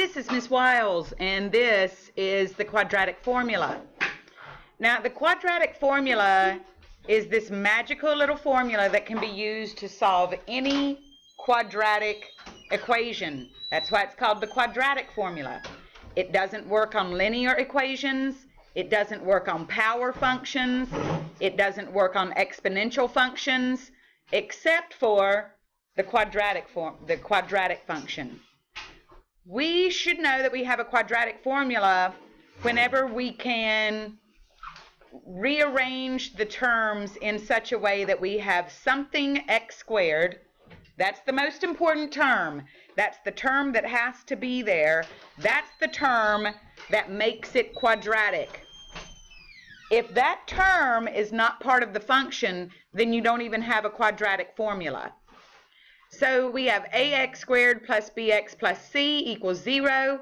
this is Miss Wiles, and this is the quadratic formula. Now, the quadratic formula is this magical little formula that can be used to solve any quadratic equation. That's why it's called the quadratic formula. It doesn't work on linear equations. It doesn't work on power functions. It doesn't work on exponential functions, except for the quadratic function. We should know that we have a quadratic formula whenever we can rearrange the terms in such a way that we have something x squared. That's the most important term. That's the term that has to be there. That's the term that makes it quadratic. If that term is not part of the function, then you don't even have a quadratic formula. So we have ax squared plus bx plus c equals 0,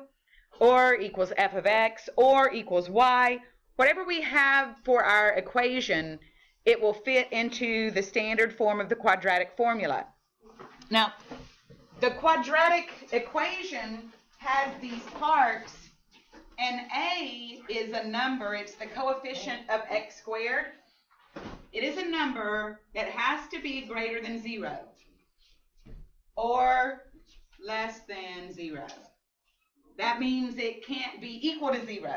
or equals f of x, or equals y. Whatever we have for our equation, it will fit into the standard form of the quadratic formula. Now, the quadratic equation has these parts, and a is a number. It's the coefficient of x squared. It is a number that has to be greater than 0 or less than 0. That means it can't be equal to 0.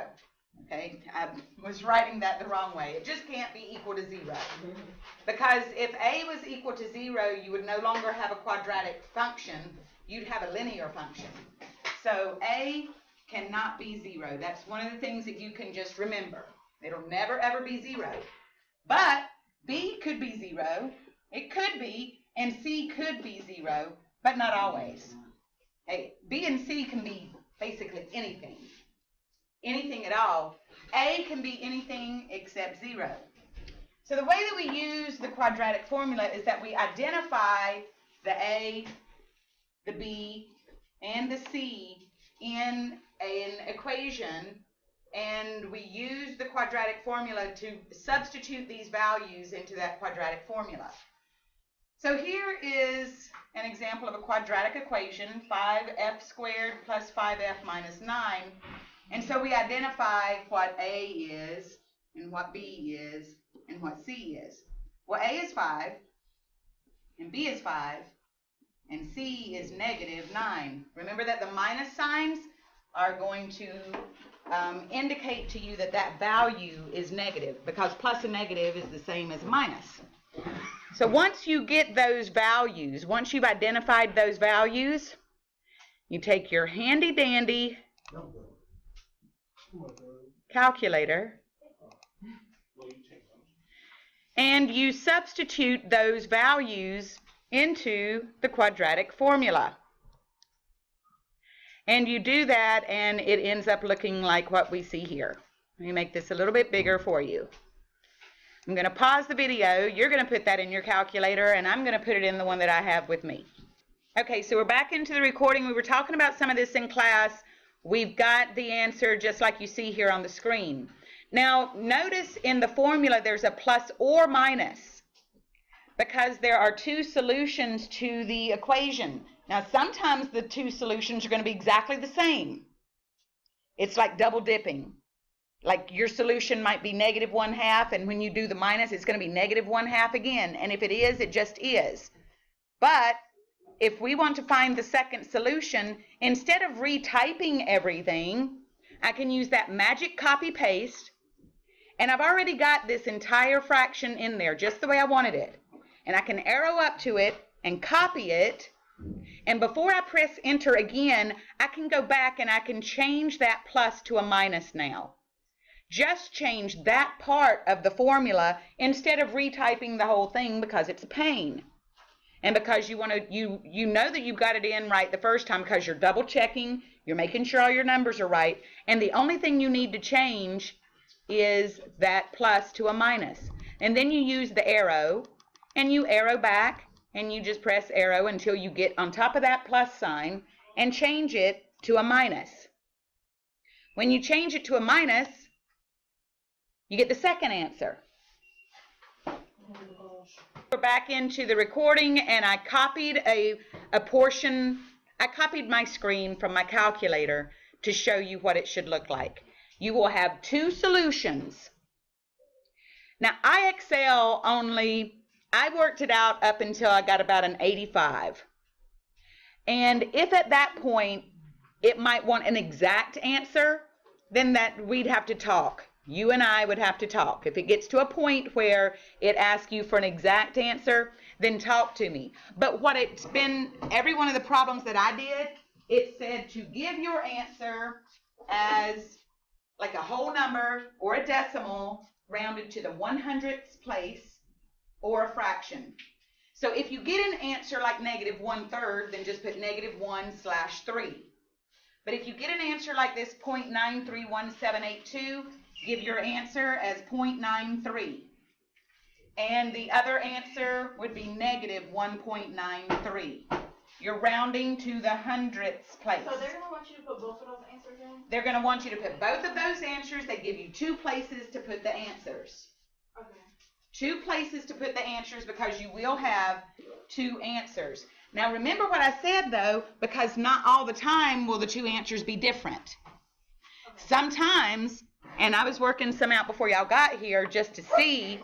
Okay, I was writing that the wrong way. It just can't be equal to 0. Because if a was equal to 0, you would no longer have a quadratic function. You'd have a linear function. So a cannot be 0. That's one of the things that you can just remember. It'll never ever be 0. But b could be 0. It could be, and c could be 0, but not always. Okay, b and c can be basically anything. Anything at all. A can be anything except 0. So the way that we use the quadratic formula is that we identify the a, the b, and the c in an equation, and we use the quadratic formula to substitute these values into that quadratic formula. So here is an example of a quadratic equation, 5f squared plus 5f minus 9. And so we identify what a is, and what b is, and what c is. Well, a is 5, and b is 5, and c is negative 9. Remember that the minus signs are going to indicate to you that that value is negative, because plus and negative is the same as minus. So once you get those values, once you've identified those values, you take your handy dandy calculator and you substitute those values into the quadratic formula. And you do that, and it ends up looking like what we see here. Let me make this a little bit bigger for you. I'm going to pause the video. You're going to put that in your calculator, and I'm going to put it in the one that I have with me. Okay, so we're back into the recording. We were talking about some of this in class. We've got the answer just like you see here on the screen. Now, notice in the formula there's a plus or minus because there are two solutions to the equation. Now, sometimes the two solutions are going to be exactly the same. It's like double dipping. Like your solution might be negative 1/2, and when you do the minus, it's going to be negative 1/2 again. And if it is, it just is. But if we want to find the second solution, instead of retyping everything, I can use that magic copy paste, and I've already got this entire fraction in there just the way I wanted it. And I can arrow up to it and copy it, and before I press enter again, I can go back and I can change that plus to a minus now. Just change that part of the formula instead of retyping the whole thing, because it's a pain. And because you want to, you know that you've got it in right the first time because you're double checking, you're making sure all your numbers are right, and the only thing you need to change is that plus to a minus. And then you use the arrow, and you arrow back, and you just press arrow until you get on top of that plus sign and change it to a minus. When you change it to a minus, you get the second answer. We're back into the recording, and I copied a portion I copied my screen from my calculator to show you what it should look like. You will have two solutions. Now, I excel only, I worked it out up until I got about an 85. And if at that point it might want an exact answer, then that we'd have to talk. You and I would have to talk. If it gets to a point where it asks you for an exact answer, then talk to me. But what it's been, every one of the problems that I did, it said to give your answer as like a whole number or a decimal rounded to the 100th place or a fraction. So if you get an answer like -1/3, then just put -1/3. But if you get an answer like this 0.931782, give your answer as 0.93. And the other answer would be -1.93. You're rounding to the 100th place. So they're going to want you to put both of those answers in? They're going to want you to put both of those answers. They give you two places to put the answers. Okay. Two places to put the answers because you will have two answers. Now remember what I said though, because not all the time will the two answers be different. Okay. Sometimes, and I was working some out before y'all got here just to see,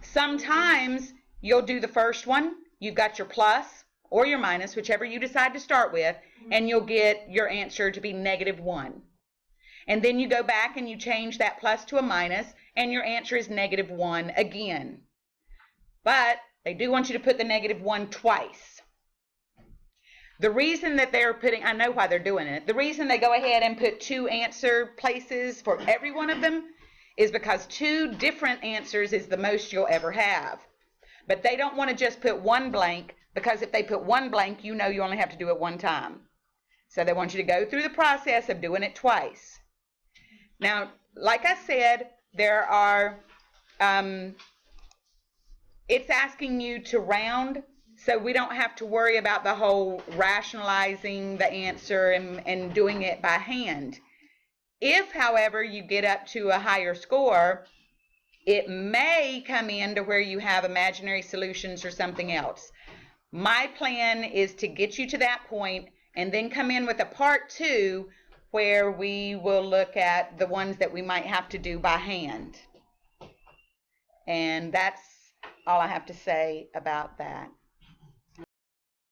sometimes you'll do the first one, you've got your plus or your minus, whichever you decide to start with, and you'll get your answer to be -1. And then you go back and you change that plus to a minus, and your answer is -1 again. But they do want you to put the -1 twice. The reason that they're putting, I know why they're doing it, the reason they go ahead and put two answer places for every one of them is because two different answers is the most you'll ever have. But they don't want to just put one blank, because if they put one blank, you know you only have to do it one time. So they want you to go through the process of doing it twice. Now, like I said, there are, it's asking you to round, so we don't have to worry about the whole rationalizing the answer and doing it by hand. If, however, you get up to a higher score, it may come in to where you have imaginary solutions or something else. My plan is to get you to that point and then come in with a part 2 where we will look at the ones that we might have to do by hand. And that's all I have to say about that.